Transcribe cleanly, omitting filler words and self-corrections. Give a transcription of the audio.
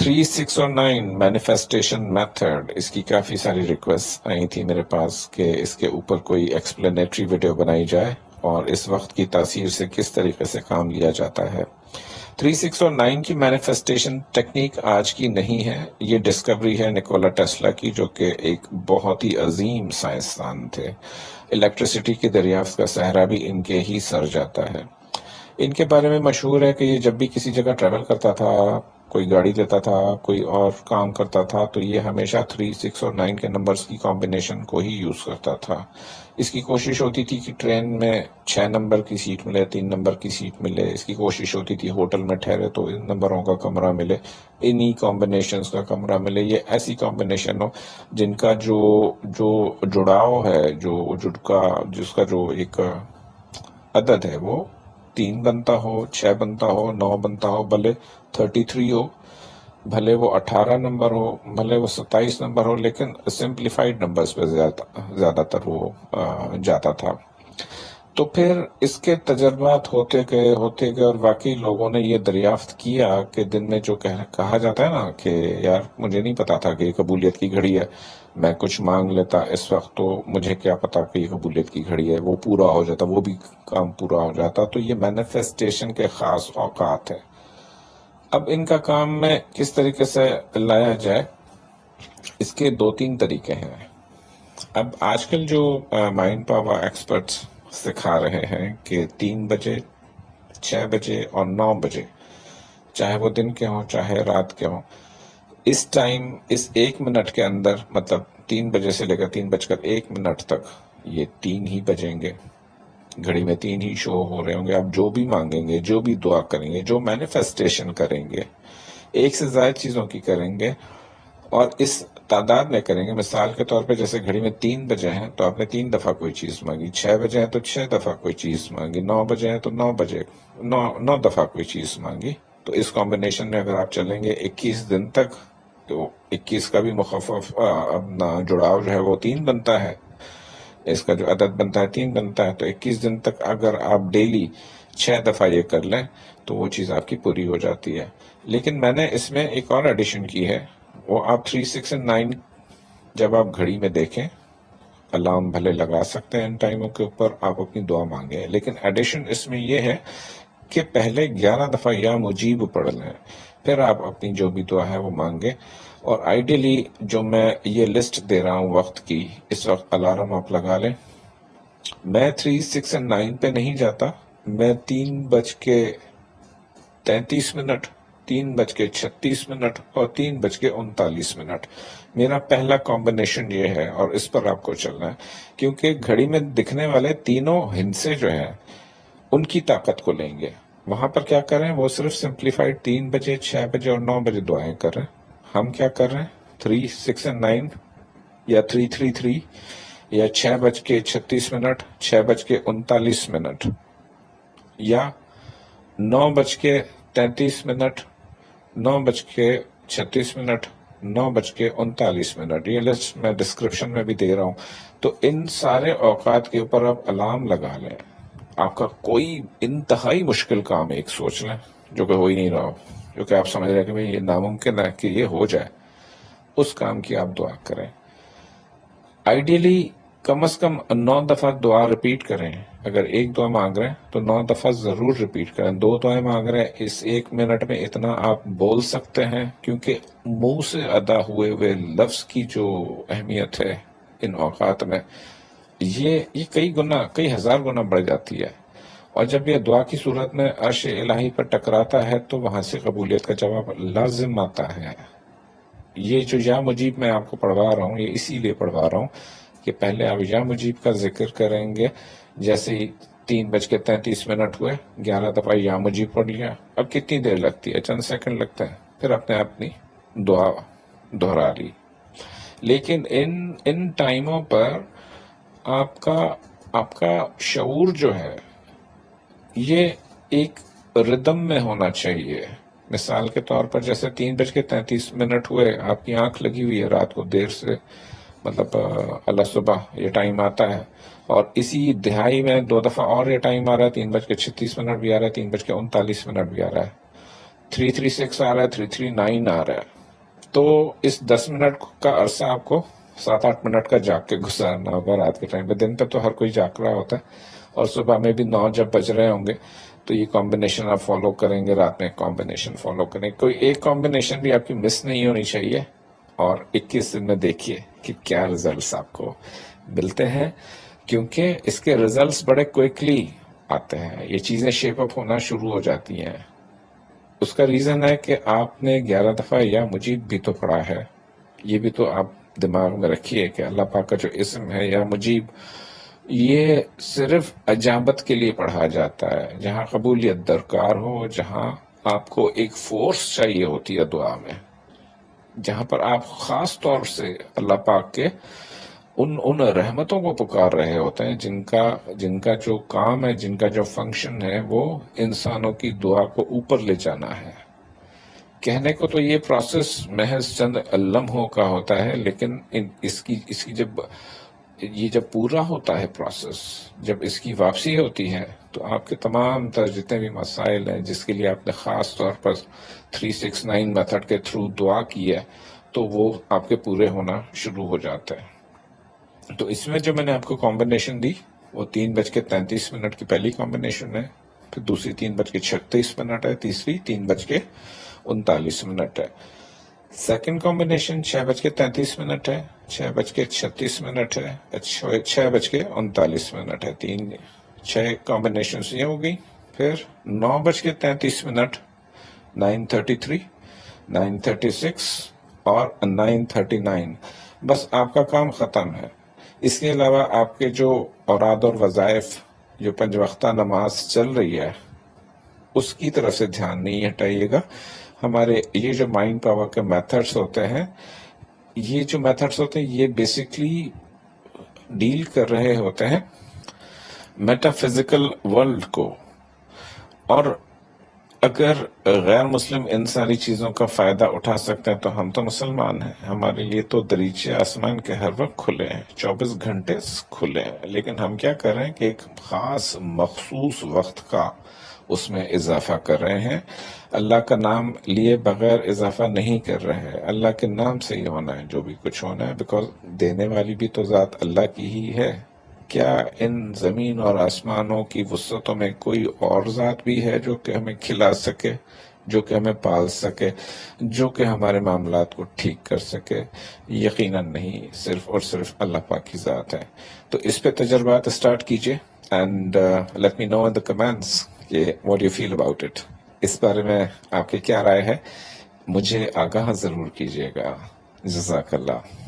3609 manifestation method, اس کی کافی ساری request آئی تھی میرے پاس کہ اس کے اوپر کوئی ایکسپلینیٹری ویڈیو بنائی جائے اور اس وقت کی تاثیر سے کس طریقے سے کام لیا جاتا ہے۔ 3609 کی مینیفیسٹیشن ٹیکنیک آج کی نہیں ہے، یہ ڈسکوری ہے نکولا ٹیسلا کی، جو کہ ایک بہت ہی عظیم سائنسدان تھے۔ الیکٹریسٹی کی دریافت کا صحرا بھی ان کے ہی سر جاتا ہے۔ ان کے بارے میں مشہور ہے کہ یہ جب بھی کسی جگہ ٹریول کرتا تھا، کوئی گاڑی لیتا تھا، کوئی اور کام کرتا تھا، تو یہ ہمیشہ 36 اور 9 کے نمبرز کی کمبینیشن کو ہی یوز کرتا تھا۔ اس کی کوشش ہوتی تھی کہ ٹرین میں 6 نمبر کی سیٹ ملے، 3 نمبر کی سیٹ ملے۔ اس کی کوشش ہوتی تھی ہوٹل میں ٹھہرے تو ان نمبروں کا کمرہ ملے، انہی کمبینیشنز کا کمرہ ملے۔ یہ ایسی کمبینیشن ہو جن کا جو جڑاؤ ہے، جس کا جو ایک عدد ہے وہ 3 بنتا ہو، 6 بنتا ہو، 9 بنتا ہو، بھلے 33 ہو، بھلے وہ 18 نمبر ہو، بھلے وہ 27 نمبر ہو، لیکن سمپلیفائڈ نمبرز پہ زیادہ تر وہ جاتا تھا۔ تو پھر اس کے تجربات ہوتے گئے اور واقعی لوگوں نے یہ دریافت کیا کہ دن میں جو کہا جاتا ہے نا کہ یار مجھے نہیں پتا تھا کہ یہ قبولیت کی گھڑی ہے، میں کچھ مانگ لیتا اس وقت تو مجھے کیا پتا کہ یہ قبولیت کی گھڑی ہے، وہ پورا ہو جاتا، وہ بھی کام پورا ہو جاتا۔ تو یہ مینیفیسٹیشن کے خاص اوقات ہیں۔ اب ان کا کام میں کس طریقے سے لایا جائے، اس کے 2-3 طریقے ہیں۔ اب آج کل جو مائنڈ پاور ایکسپرٹس سکھا رہے ہیں کہ 3 بجے، 6 بجے اور 9 بجے، چاہے وہ دن کے ہوں چاہے رات کے ہوں، اس ٹائم، اس 1 منٹ کے اندر، مطلب 3 بجے سے لے کر 3:01 تک یہ 3 ہی بجیں گے، گھڑی میں 3 ہی شو ہو رہے ہوں گے۔ آپ جو بھی مانگیں گے، جو بھی دعا کریں گے، جو مینیفیسٹیشن کریں گے، ایک سے زائد چیزوں کی کریں گے اور اس تعداد میں کریں گے۔ مثال کے طور پہ جیسے گھڑی میں 3 بجے ہیں تو آپ نے 3 دفعہ کوئی چیز مانگی، 6 بجے ہیں تو 6 دفعہ کوئی چیز مانگی، 9 بجے ہیں تو 9 دفعہ کوئی چیز مانگی۔ تو اس کمبینیشن میں اگر آپ چلیں گے 21 دن تک، تو 21 کا بھی مخفف اپنا جڑاؤ جو ہے وہ 3 بنتا ہے، اس کا جو عدد بنتا ہے 3 بنتا ہے۔ تو 21 دن تک اگر آپ ڈیلی 6 دفعہ یہ کر لیں تو وہ چیز آپ کی پوری ہو جاتی ہے۔ لیکن میں نے اس میں ایک اور ایڈیشن کی ہے، وہ آپ 3، 6 اور 9 جب آپ گھڑی میں دیکھیں، الارم بھلے لگا سکتے ہیں ان ٹائموں کے اوپر، آپ اپنی دعا مانگیں، لیکن ایڈیشن اس میں یہ ہے کہ پہلے 11 دفعہ یا مجیب پڑھ لیں، پھر آپ اپنی جو بھی دعا ہے وہ مانگیں۔ اور آئیڈیلی جو میں یہ لسٹ دے رہا ہوں وقت کی، اس وقت الارم آپ لگا لیں۔ میں 3، 6 اور 9 پہ نہیں جاتا، میں 3:33، 3:36 اور 3:39 میرا پہلا کمبینیشن یہ ہے، اور اس پر آپ کو چلنا ہے، کیونکہ گھڑی میں دکھنے والے تینوں ہندسے جو ہیں ان کی طاقت کو لیں گے۔ وہاں پر کیا کر رہے ہیں، وہ صرف سمپلیفائڈ 3 بجے، 6 بجے اور 9 بجے دعائیں کر رہے ہیں۔ ہم کیا کر رہے ہیں، 3، 6 اور 9 یا 333 یا 6:36، 6:39 یا 9:33، 9:36، 9:39۔ یہ لسٹ میں ڈسکرپشن میں بھی دے رہا ہوں۔ تو ان سارے اوقات کے اوپر آپ الارم لگا لیں۔ آپ کا کوئی انتہائی مشکل کام ایک سوچ لیں جو کہ ہو ہی نہیں رہا ہو، جو کہ آپ سمجھ رہے ہیں کہ بھئی یہ ناممکن ہے کہ یہ ہو جائے، اس کام کی آپ دعا کریں۔ آئیڈیلی کم از کم 9 دفعہ دعا ریپیٹ کریں۔ اگر ایک دعا مانگ رہے ہیں تو 9 دفعہ ضرور ریپیٹ کریں۔ 2 دعائیں مانگ رہے ہیں، اس 1 منٹ میں اتنا آپ بول سکتے ہیں، کیونکہ منہ سے ادا ہوئے لفظ کی جو اہمیت ہے ان اوقات میں، یہ کئی ہزار گنا بڑھ جاتی ہے۔ اور جب یہ دعا کی صورت میں عرش الہی پر ٹکراتا ہے تو وہاں سے قبولیت کا جواب لازم آتا ہے۔ یہ جو یا مجیب میں آپ کو پڑھوا رہا ہوں، یہ اسی لیے پڑھوا رہا ہوں کہ پہلے آپ یا مجیب کا ذکر کریں گے، جیسے ہی 3:33 ہوئے، 11 دفعہ یا مجیب پڑھ لیا۔ اب کتنی دیر لگتی ہے، چند سیکنڈ لگتا ہے، پھر اپنی دعا دہرا لی۔ لیکن ان ٹائموں پر آپ کا شعور جو ہے یہ ایک ردم میں ہونا چاہیے۔ مثال کے طور پر جیسے 3:33 ہوئے، آپ کی آنکھ لگی ہوئی ہے رات کو دیر سے، مطلب اللہ صبح یہ ٹائم آتا ہے، اور اسی دہائی میں 2 دفعہ اور یہ ٹائم آ رہا ہے، 3:36 بھی آ رہا ہے، 3:39 بھی آ رہا ہے، 336 آ رہا ہے، 339 آ رہا ہے۔ تو اس 10 منٹ کا عرصہ آپ کو 7-8 منٹ کا جاگ کے گزارنا ہوگا رات کے ٹائم پہ. دن پہ تو ہر کوئی جاگ رہا ہوتا ہے، اور صبح میں بھی 9 جب بج رہے ہوں گے تو یہ کمبینیشن آپ فالو کریں گے، رات میں کمبینیشن فالو کریں گے. کوئی ایک کمبینیشن بھی آپ کی مس نہیں ہونی چاہیے، اور 21 دن میں دیکھیے کہ کیا ریزلٹس آپ کو ملتے ہیں، کیونکہ اس کے ریزلٹس بڑے کوئکلی آتے ہیں. یہ چیزیں شیپ اپ ہونا شروع ہو جاتی ہیں. اس کا ریزن ہے کہ آپ نے 11 دفعہ یا مجیب بھی تو پڑھا ہے. یہ بھی تو آپ دماغ میں رکھیے کہ اللہ پاک کا جو اسم ہے یا مجیب، یہ صرف اجابت کے لیے پڑھا جاتا ہے، جہاں قبولیت درکار ہو، جہاں آپ کو ایک فورس چاہیے ہوتی ہے دعا میں، جہاں پر آپ خاص طور سے اللہ پاک کے ان رحمتوں کو پکار رہے ہوتے ہیں جن کا جو کام ہے، جن کا جو فنکشن ہے، وہ انسانوں کی دعا کو اوپر لے جانا ہے. کہنے کو تو یہ پروسیس محض چند لمحوں کا ہوتا ہے، لیکن اس کی جب پورا ہوتا ہے پروسیس، جب اس کی واپسی ہوتی ہے، تو آپ کے تمام تر جتنے بھی مسائل ہیں جس کے لیے آپ نے خاص طور پر 369 میتھڈ کے تھرو دعا کی ہے، تو وہ آپ کے پورے ہونا شروع ہو جاتے ہیں. تو اس میں جو میں نے آپ کو کمبینیشن دی وہ 3:33 کی پہلی کمبینیشن ہے، پھر دوسری 3:36 ہے، تیسری 3:39 ہے. سیکنڈ کمبینیشن 6:33 ہے، 6:36 ہے، 6:39 ہے. 6 کمبینیشنز یہ ہو گئی. پھر 9:33، 9:33، 9:36 اور 9:39. بس آپ کا کام ختم ہے. اس کے علاوہ آپ کے جو اوراد اور وظائف، جو 5 وقتہ نماز چل رہی ہے، اس کی طرف سے دھیان نہیں ہٹائیے گا. ہمارے یہ جو مائنڈ پاور کے میتھڈس ہوتے ہیں، یہ بیسکلی ڈیل کر رہے ہوتے ہیں میٹا فزیکل ورلڈ کو. اور اگر غیر مسلم ان ساری چیزوں کا فائدہ اٹھا سکتے ہیں تو ہم تو مسلمان ہیں، ہمارے لیے تو دریچے آسمان کے ہر وقت کھلے ہیں، 24 گھنٹے کھلے ہیں. لیکن ہم کیا کر رہے ہیں کہ ایک خاص مخصوص وقت کا اس میں اضافہ کر رہے ہیں. اللہ کا نام لیے بغیر اضافہ نہیں کر رہے ہیں. اللہ کے نام سے ہی ہونا ہے جو بھی کچھ ہونا ہے، بیکاز دینے والی بھی تو ذات اللہ کی ہی ہے. کیا ان زمین اور آسمانوں کی وسعتوں میں کوئی اور ذات بھی ہے جو کہ ہمیں کھلا سکے، جو کہ ہمیں پال سکے، جو کہ ہمارے معاملات کو ٹھیک کر سکے؟ یقیناً نہیں، صرف اور صرف اللہ پاک کی ذات ہے. تو اس پہ تجربات اسٹارٹ کیجئے، and let me know in the comments کہ what you feel about it. اس بارے میں آپ کی کیا رائے ہے؟ مجھے آگاہ ضرور کیجیے گا. جزاک اللہ.